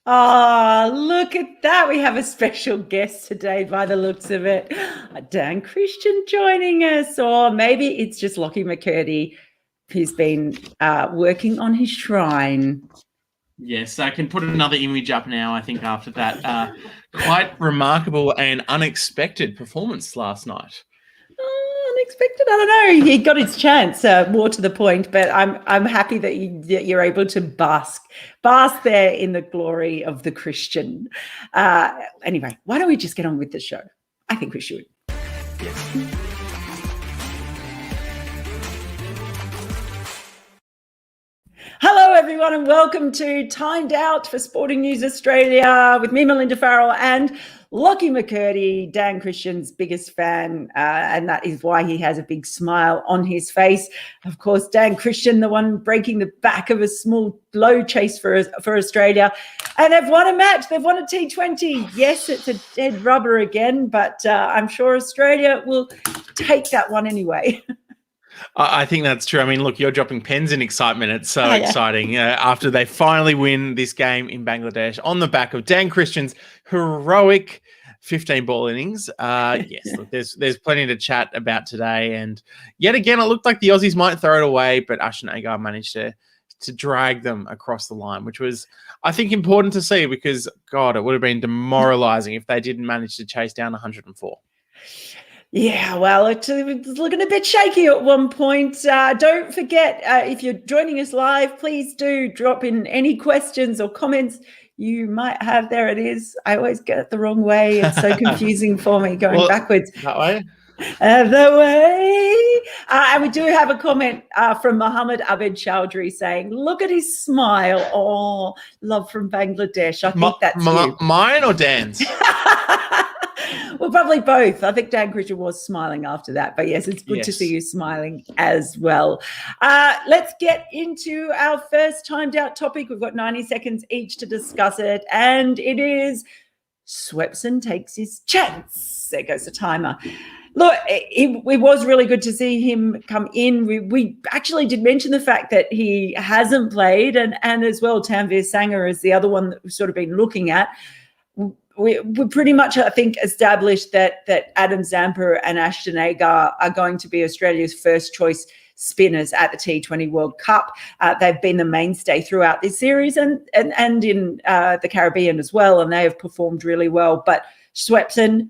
Oh, look at that. We have a special guest today by the looks of it. Dan Christian joining us, or maybe it's just Lockie McCurdy who's been working on his shrine. Yes, I can put another image up now, I think, after that quite remarkable and unexpected performance last night. Unexpected. I don't know. He got his chance, more to the point, but I'm happy that you're able to bask there in the glory of the Christian. Anyway, why don't we just get on with the show? I think we should. Yes. Hello, everyone, and welcome to Timed Out for Sporting News Australia with me, Melinda Farrell, and Lockie McCurdy, Dan Christian's biggest fan, and that is why he has a big smile on his face. Of course, Dan Christian, the one breaking the back of a small low chase for Australia. And they've won a match. They've won a T20. Yes, it's a dead rubber again, but I'm sure Australia will take that one anyway. I think that's true. I mean, look, you're dropping pens in excitement. It's so exciting after they finally win this game in Bangladesh on the back of Dan Christian's heroic 15-ball innings. Yes, look, there's plenty to chat about today. And yet again, it looked like the Aussies might throw it away, but Ashton Agar managed to drag them across the line, which was, I think, important to see because, God, it would have been demoralising if they didn't manage to chase down 104. Yeah, well, it was looking a bit shaky at one point. Don't forget, if you're joining us live, please do drop in any questions or comments you might have. There it is. I always get it the wrong way. It's so confusing for me going backwards. That way? The way. And we do have a comment from Mohammed Abed Chowdhury saying, look at his smile. Oh, love from Bangladesh. I think that's you. Mine or Dan's? Well, probably both. I think Dan Christian was smiling after that. But yes, it's good to see you smiling as well. Let's get into our first timed out topic. We've got 90 seconds each to discuss it. And it is Swepson takes his chance. There goes the timer. Look, it was really good to see him come in. We actually did mention the fact that he hasn't played. And as well, Tanveer Sangha is the other one that we've sort of been looking at. We pretty much, I think, established that Adam Zampa and Ashton Agar are going to be Australia's first choice spinners at the T20 World Cup. They've been the mainstay throughout this series and in the Caribbean as well, and they have performed really well. But Swepson,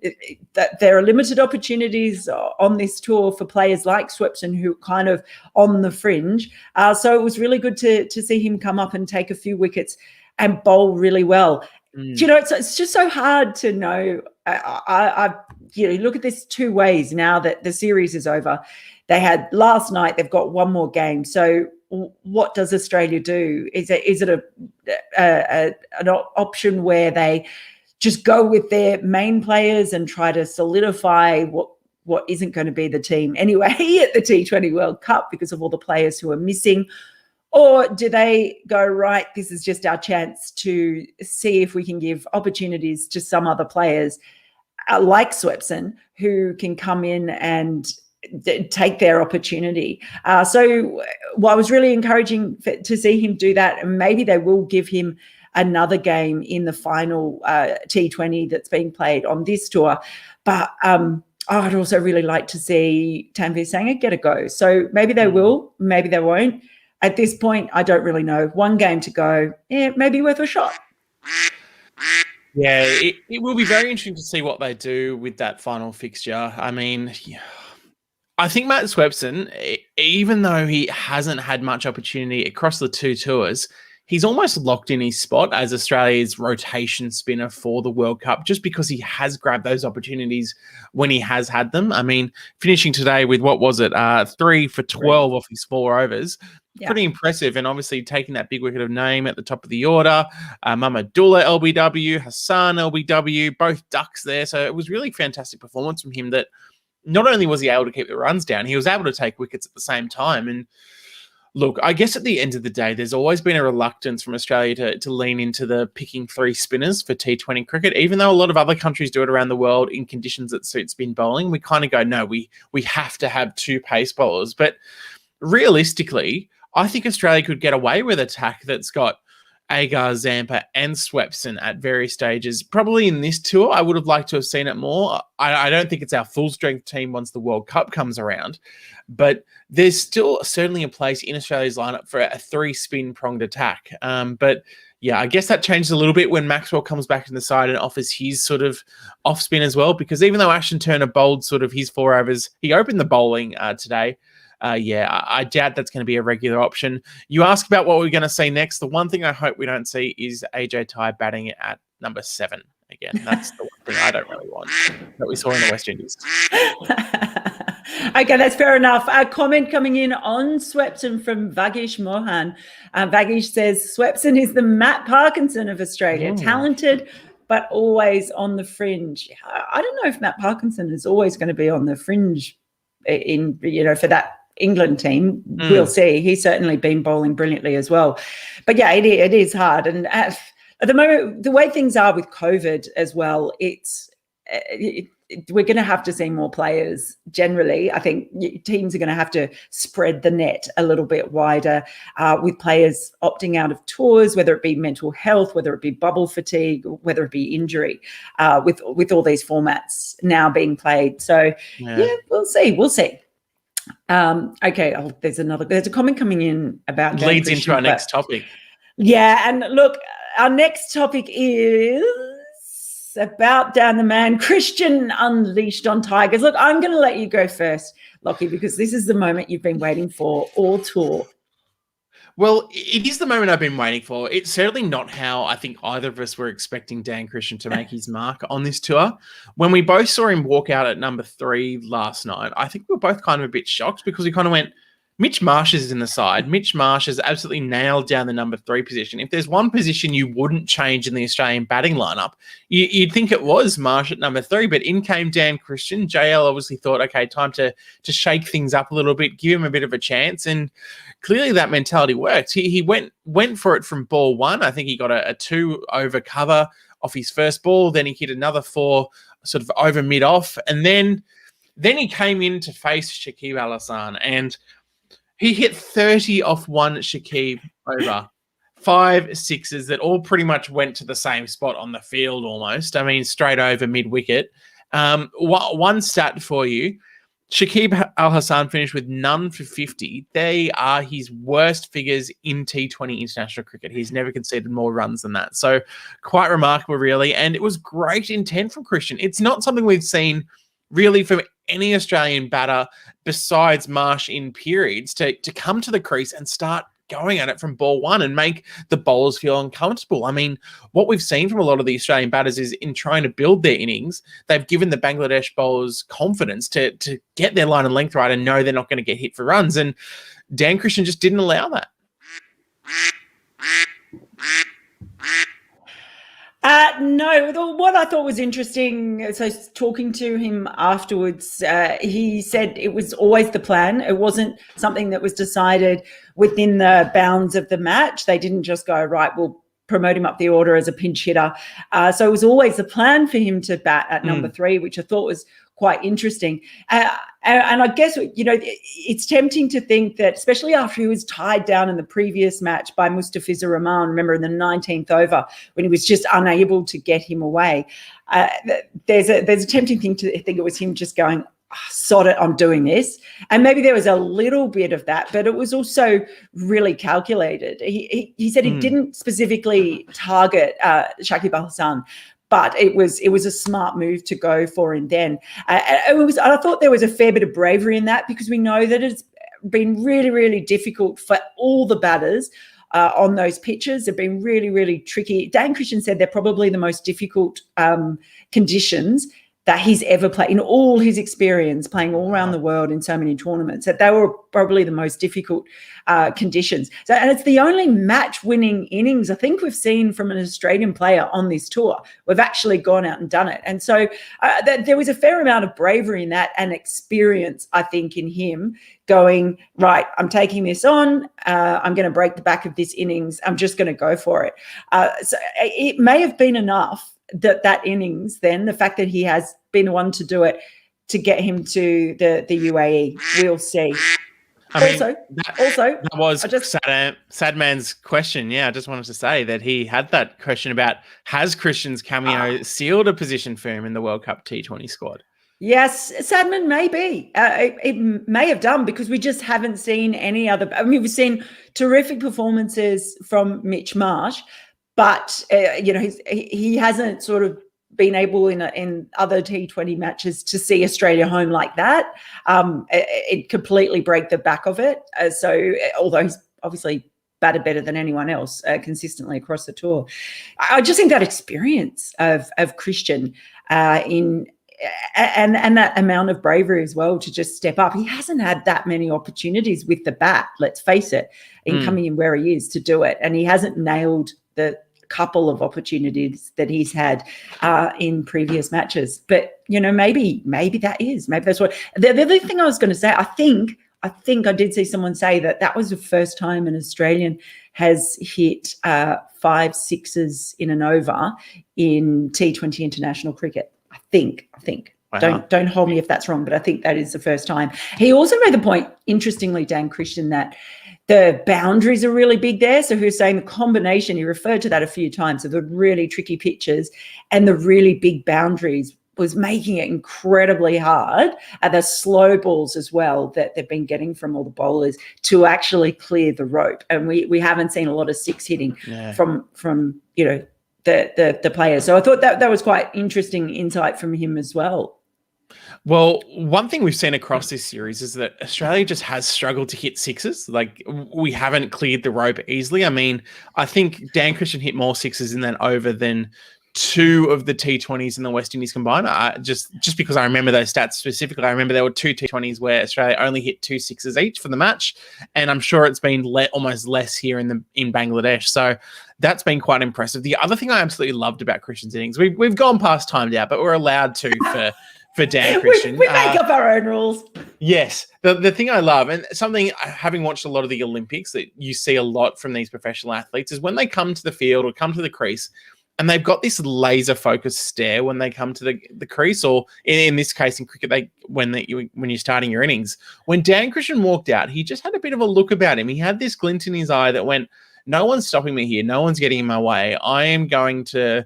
there are limited opportunities on this tour for players like Swepson who are kind of on the fringe. So it was really good to see him come up and take a few wickets and bowl really well. You know, it's just so hard to know. I look at this two ways now that the series is over. They had last night. They've got one more game. So what does Australia do? Is it an option where they just go with their main players and try to solidify what isn't going to be the team anyway at the T20 World Cup because of all the players who are missing? Or do they go, right, this is just our chance to see if we can give opportunities to some other players like Swepson who can come in and take their opportunity. So I was really encouraging to see him do that, and maybe they will give him another game in the final T20 that's being played on this tour. But I'd also really like to see Tanveer Sangha get a go. So maybe they will, maybe they won't. At this point, I don't really know. One game to go. Yeah, maybe worth a shot. Yeah, it will be very interesting to see what they do with that final fixture. I mean, I think Matt Swepson, even though he hasn't had much opportunity across the two tours, he's almost locked in his spot as Australia's rotation spinner for the World Cup just because he has grabbed those opportunities when he has had them. I mean, finishing today with, 3 for 12 off his 4 overs. Yeah. Pretty impressive, and obviously taking that big wicket of name at the top of the order. Mamadullah LBW, Hassan LBW, both ducks there. So it was really fantastic performance from him that not only was he able to keep the runs down, he was able to take wickets at the same time. And look, I guess at the end of the day, there's always been a reluctance from Australia to lean into the picking 3 spinners for T20 cricket, even though a lot of other countries do it around the world in conditions that suit spin bowling. We kind of go, no, we have to have 2 pace bowlers. But realistically, I think Australia could get away with attack that's got Agar, Zampa, and Swepson at various stages. Probably in this tour, I would have liked to have seen it more. I don't think it's our full-strength team once the World Cup comes around, but there's still certainly a place in Australia's lineup for a three-spin pronged attack. But yeah, I guess that changes a little bit when Maxwell comes back in the side and offers his sort of off spin as well, because even though Ashton Turner bowled sort of his 4 overs, he opened the bowling today. I doubt that's going to be a regular option. You ask about what we're going to see next. The one thing I hope we don't see is AJ Tye batting at number 7 again. That's the one thing I don't really want that we saw in the West Indies. Okay, that's fair enough. A comment coming in on Swepson from Vagish Mohan. Vagish says, Swepson is the Matt Parkinson of Australia. Talented, but always on the fringe. I don't know if Matt Parkinson is always going to be on the fringe for that England team. We'll see. He's certainly been bowling brilliantly as well. But yeah, it is hard. And at the moment, the way things are with COVID as well, we're going to have to see more players generally. I think teams are going to have to spread the net a little bit wider with players opting out of tours, whether it be mental health, whether it be bubble fatigue, whether it be injury, with all these formats now being played. So yeah, we'll see. Okay. There's a comment coming in about leads into our next topic. Yeah. And look, our next topic is about down the man, Christian unleashed on Tigers. Look, I'm going to let you go first, Lockie, because this is the moment you've been waiting for all tour. Well, it is the moment I've been waiting for. It's certainly not how I think either of us were expecting Dan Christian to make his mark on this tour. When we both saw him walk out at number 3 last night, I think we were both kind of a bit shocked because we kind of went, Mitch Marsh is in the side. Mitch Marsh has absolutely nailed down the number 3 position. If there's one position you wouldn't change in the Australian batting lineup, you'd think it was Marsh at number 3, but in came Dan Christian. JL obviously thought, okay, time to shake things up a little bit, give him a bit of a chance, and clearly that mentality worked. He went for it from ball 1. I think he got a 2 over cover off his first ball. Then he hit another 4 sort of over mid-off, and then he came in to face Shakib Al Hasan, and he hit 30 off one Shakib over, 5 sixes that all pretty much went to the same spot on the field almost. I mean, straight over mid-wicket. One stat for you, Shakib Al Hasan finished with none for 50. They are his worst figures in T20 international cricket. He's never conceded more runs than that. So quite remarkable, really. And it was great intent from Christian. It's not something we've seen really from any Australian batter besides Marsh in periods to come to the crease and start going at it from ball 1 and make the bowlers feel uncomfortable. I mean, what we've seen from a lot of the Australian batters is in trying to build their innings, they've given the Bangladesh bowlers confidence to get their line and length right and know they're not going to get hit for runs. And Dan Christian just didn't allow that. No, what I thought was interesting, so talking to him afterwards, he said it was always the plan. It wasn't something that was decided within the bounds of the match. They didn't just go, right, we'll promote him up the order as a pinch hitter. So it was always the plan for him to bat at number 3, which I thought was quite interesting. And I guess, it's tempting to think that, especially after he was tied down in the previous match by Mustafizur Rahman, remember in the 19th over, when he was just unable to get him away, there's a tempting thing to think it was him just going, sod it, I'm doing this. And maybe there was a little bit of that, but it was also really calculated. He said he didn't specifically target Shakib Al Hasan, but it was a smart move to go for him then. I thought there was a fair bit of bravery in that, because we know that it's been really, really difficult for all the batters on those pitches. They've been really, really tricky. Dan Christian said they're probably the most difficult conditions that he's ever played in all his experience playing all around the world in so many tournaments, that they were probably the most difficult conditions. So, and it's the only match-winning innings I think we've seen from an Australian player on this tour. We've actually gone out and done it. And so there was a fair amount of bravery in that and experience, I think, in him going, right, I'm taking this on. I'm going to break the back of this innings. I'm just going to go for it. So it may have been enough that innings, then the fact that he has been the one to do it, to get him to the UAE. We'll see. That was Sad Man's question. Yeah, I just wanted to say that he had that question about, has Christian's cameo sealed a position for him in the World Cup T20 squad? Yes, Sadman may be. It may have done, because we just haven't seen any other. I mean, we've seen terrific performances from Mitch Marsh, but he hasn't sort of been able in other T20 matches to see Australia home like that. It completely break the back of it. So although he's obviously batted better than anyone else consistently across the tour, I just think that experience of Christian and that amount of bravery as well to just step up. He hasn't had that many opportunities with the bat, let's face it, in coming in where he is to do it. And he hasn't nailed the couple of opportunities that he's had in previous matches. But, maybe that's what the other thing I was going to say. I think I did see someone say that was the first time an Australian has hit 5 sixes in an over in T20 international cricket. I think. Wow. Don't hold me if that's wrong, but I think that is the first time. He also made the point, interestingly, Dan Christian, that the boundaries are really big there. So he was saying the combination, he referred to that a few times, of the really tricky pitches and the really big boundaries was making it incredibly hard at the slow balls as well that they've been getting from all the bowlers to actually clear the rope. And we haven't seen a lot of six hitting from the players. So I thought that was quite interesting insight from him as well. Well, one thing we've seen across this series is that Australia just has struggled to hit sixes. Like, we haven't cleared the rope easily. I mean, I think Dan Christian hit more sixes in that over than 2 of the T20s in the West Indies combined. Just because I remember those stats specifically, I remember there were 2 T20s where Australia only hit 2 sixes each for the match, and I'm sure it's been almost less here in Bangladesh. So that's been quite impressive. The other thing I absolutely loved about Christian's innings, we've gone past timed out, but we're allowed to for Dan Christian. We make up our own rules. Yes. The thing I love, and something, having watched a lot of the Olympics, that you see a lot from these professional athletes, is when they come to the field or come to the crease, and they've got this laser-focused stare when they come to the crease, or in this case in cricket, when you're starting your innings. When Dan Christian walked out, he just had a bit of a look about him. He had this glint in his eye that went, no one's stopping me here. No one's getting in my way. I'm going to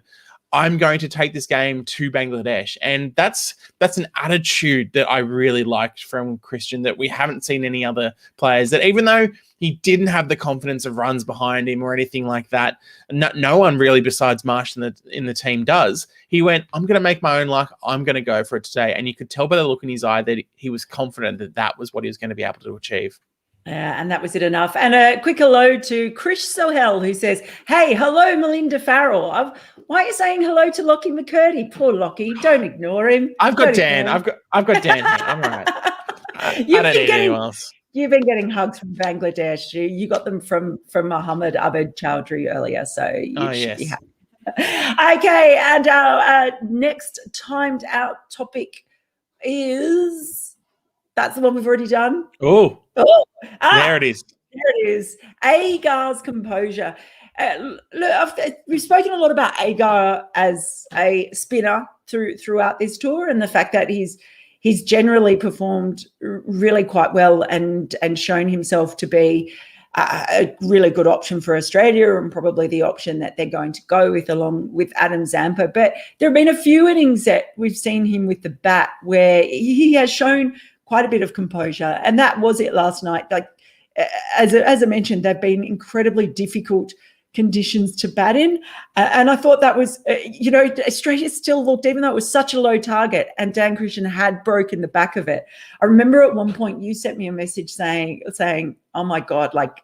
take this game to Bangladesh. And that's an attitude that I really liked from Christian, that we haven't seen any other players, that even though he didn't have the confidence of runs behind him or anything like that, no one really besides Marsh in the team does. He went, I'm going to make my own luck. I'm going to go for it today. And you could tell by the look in his eye that he was confident that was what he was going to be able to achieve. And that was it enough. And a quick hello to Chris Sohel, who says, hey, hello, Melinda Farrell. Why are you saying hello to Lockie McCurdy? Poor Lockie. Don't ignore him. I've got Dan. I've got Dan here. I'm all right. I don't need anyone else. You've been getting hugs from Bangladesh. You got them from Mohammed Abed Chowdhury earlier, so you should be happy. Okay, and our next timed out topic is, that's the one we've already done. There it is. There it is. Agar's composure. Look, we've spoken a lot about Agar as a spinner throughout this tour, and the fact that he's generally performed really quite well and shown himself to be a really good option for Australia, and probably the option that they're going to go with along with Adam Zampa. But there have been a few innings that we've seen him with the bat where he has shown quite a bit of composure, and that was it last night. Like, as I mentioned, they've been incredibly difficult conditions to bat in, and I thought that was, Australia still looked, even though it was such a low target and Dan Christian had broken the back of it. I remember at one point you sent me a message saying, oh my God, like,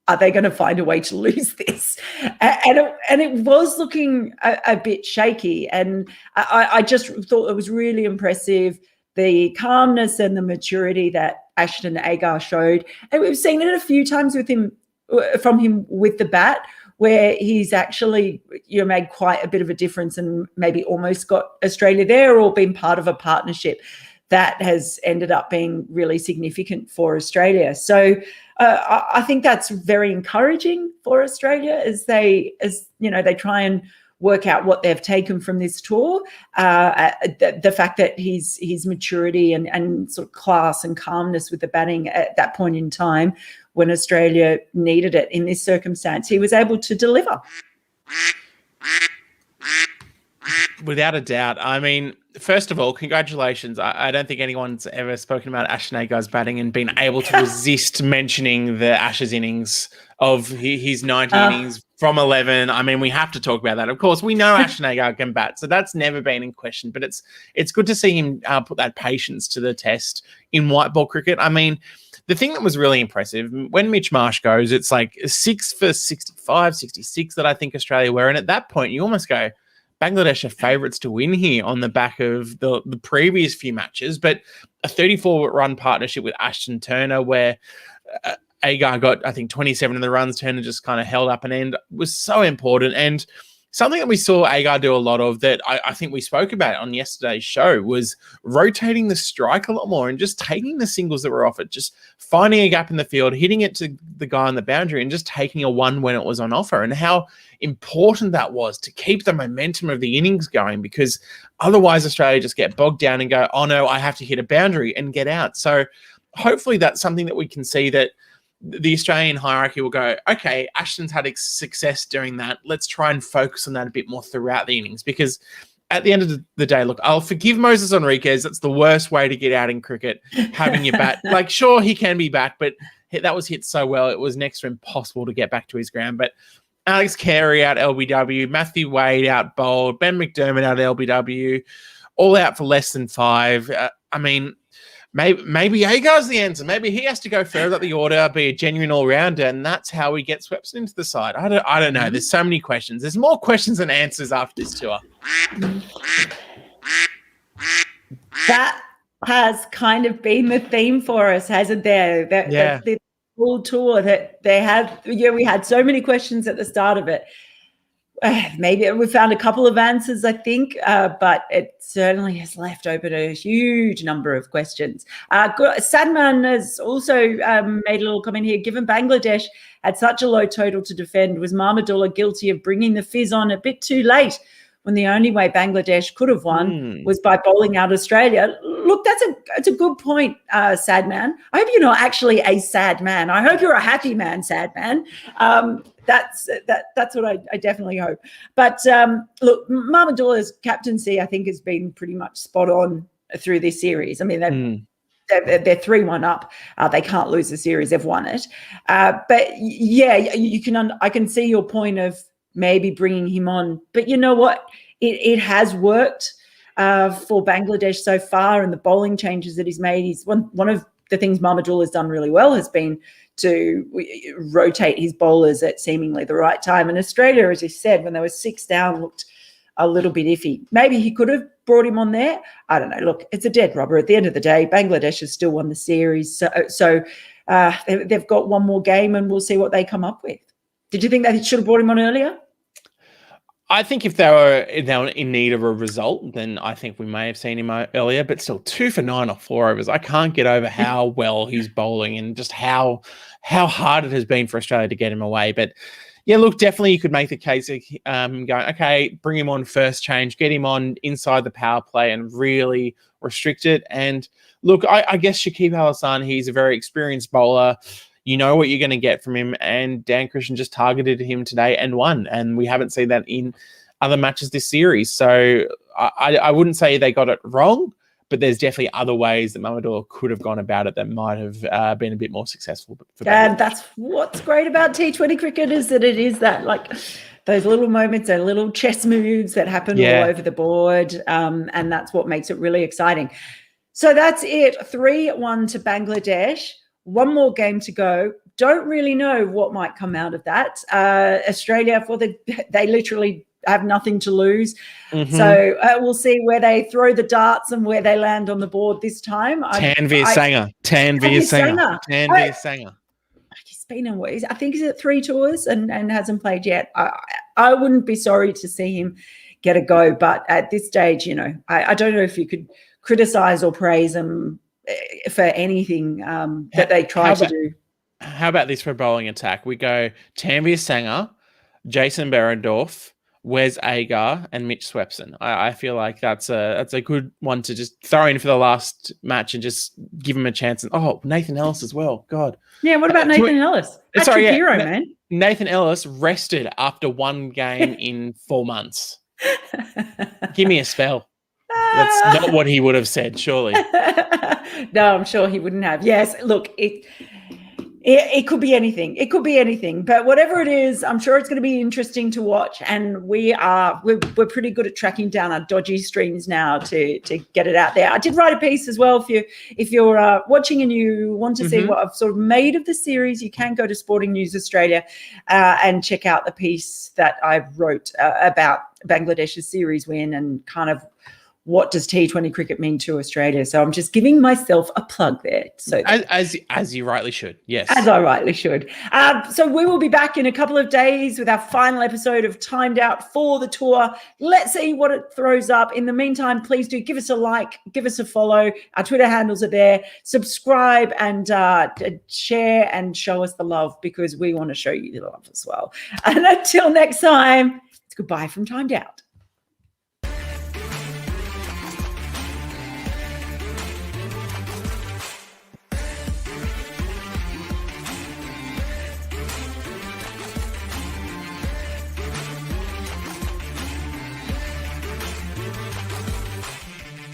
are they going to find a way to lose this? And it was looking a bit shaky, and I just thought it was really impressive, the calmness and the maturity that Ashton Agar showed. And we've seen it a few times from him with the bat, where he's actually made quite a bit of a difference and maybe almost got Australia there, or been part of a partnership that has ended up being really significant for Australia. So I think that's very encouraging for Australia as they try and work out what they've taken from this tour. The fact that his maturity and sort of class and calmness with the batting at that point in time when Australia needed it in this circumstance, he was able to deliver. Without a doubt. I mean, first of all, congratulations. I don't think anyone's ever spoken about Ashton Agar's batting and been able to resist mentioning the Ashes innings of his 90 innings from 11. I mean, we have to talk about that. Of course, we know Ashton Agar can bat, so that's never been in question. But it's good to see him put that patience to the test in white ball cricket. I mean, the thing that was really impressive, when Mitch Marsh goes, it's like 6 for 65, 66 that I think Australia were. And at that point, you almost go, Bangladesh are favourites to win here on the back of the previous few matches, but a 34-run partnership with Ashton Turner where Agar got, I think, 27 of the runs, Turner just kind of held up an end, was so important. And something that we saw Agar do a lot of that I think we spoke about on yesterday's show was rotating the strike a lot more and just taking the singles that were offered, just finding a gap in the field, hitting it to the guy on the boundary and just taking a one when it was on offer, and how important that was to keep the momentum of the innings going, because otherwise Australia just get bogged down and go, oh no, I have to hit a boundary and get out. So hopefully that's something that we can see, that the Australian hierarchy will go, okay, Ashton's had success doing that. Let's try and focus on that a bit more throughout the innings, because at the end of the day, look, I'll forgive Moses Enriquez. That's the worst way to get out in cricket, having your bat. Like, sure, he can be back, but that was hit so well, it was next to impossible to get back to his ground. But Alex Carey out LBW, Matthew Wade out bowled, Ben McDermott out LBW, all out for less than 5. I mean, maybe Agar's the answer. Maybe he has to go further up the order, be a genuine all-rounder, and that's how we get Swepson into the side. I don't know. There's so many questions. There's more questions than answers after this tour. That has kind of been the theme for us, hasn't there? The full tour that they had. Yeah, we had so many questions at the start of it. Maybe we found a couple of answers, I think, but it certainly has left open a huge number of questions. Sadman has also made a little comment here. Given Bangladesh had such a low total to defend, was Mahmudullah guilty of bringing the fizz on a bit too late, when the only way Bangladesh could have won was by bowling out Australia? Look, that's a good point, sad man. I hope you're not actually a sad man. I hope you're a happy man, sad man. That's what I definitely hope. But look, Mahmudullah's captaincy, I think, has been pretty much spot on through this series. I mean, they're 3-1 up. They can't lose the series. They've won it. But yeah, I can see your point of maybe bringing him on. But you know what? It has worked for Bangladesh so far, and the bowling changes that he's made. He's one of the things Mahmudullah has done really well has been to rotate his bowlers at seemingly the right time. And Australia, as he said, when they were 6 down, looked a little bit iffy. Maybe he could have brought him on there. I don't know. Look, it's a dead rubber. At the end of the day, Bangladesh has still won the series. So they've got one more game, and we'll see what they come up with. Did you think they should have brought him on earlier? I think if they were in need of a result, then I think we may have seen him earlier, but still 2 for 9 off 4 overs. I can't get over how well he's bowling and just how hard it has been for Australia to get him away. But yeah, look, definitely you could make the case of going, okay, bring him on first change, get him on inside the power play and really restrict it. And look, I guess Shakib Al Hasan, he's a very experienced bowler. You know what you're going to get from him, and Dan Christian just targeted him today and won, and we haven't seen that in other matches this series. So I wouldn't say they got it wrong, but there's definitely other ways that Mahmudullah could have gone about it that might have been a bit more successful. And that's what's great about T20 cricket, is that it is that, like, those little moments and little chess moves that happen all over the board, and that's what makes it really exciting. So that's it, 3-1 to Bangladesh. One more game to go. Don't really know what might come out of that. Australia, they literally have nothing to lose. So we'll see where they throw the darts and where they land on the board this time. Tanveer Sangha. He's been in, I think he's at 3 tours and hasn't played yet. I wouldn't be sorry to see him get a go. But at this stage, you know, I don't know if you could criticize or praise him for anything that they try to do. How about this for bowling attack? We go Tanveer Sangha, Jason Behrendorff, Wes Agar and Mitch Swepson. I feel like that's a good one to just throw in for the last match and just give him a chance. And Nathan Ellis as well. God. Yeah, what about Nathan Ellis? Hero, man. Nathan Ellis rested after one game in 4 months. Give me a spell. That's not what he would have said, surely. No, I'm sure he wouldn't have. Yes, look, it could be anything. It could be anything. But whatever it is, I'm sure it's going to be interesting to watch. And we're pretty good at tracking down our dodgy streams now to get it out there. I did write a piece as well. If you're watching and you want to see what I've sort of made of the series, you can go to Sporting News Australia and check out the piece that I wrote about Bangladesh's series win and kind of what does T20 cricket mean to Australia? So I'm just giving myself a plug there. So as you rightly should, yes. As I rightly should. So we will be back in a couple of days with our final episode of Timed Out for the tour. Let's see what it throws up. In the meantime, please do give us a like, give us a follow. Our Twitter handles are there. Subscribe and share and show us the love because we want to show you the love as well. And until next time, it's goodbye from Timed Out.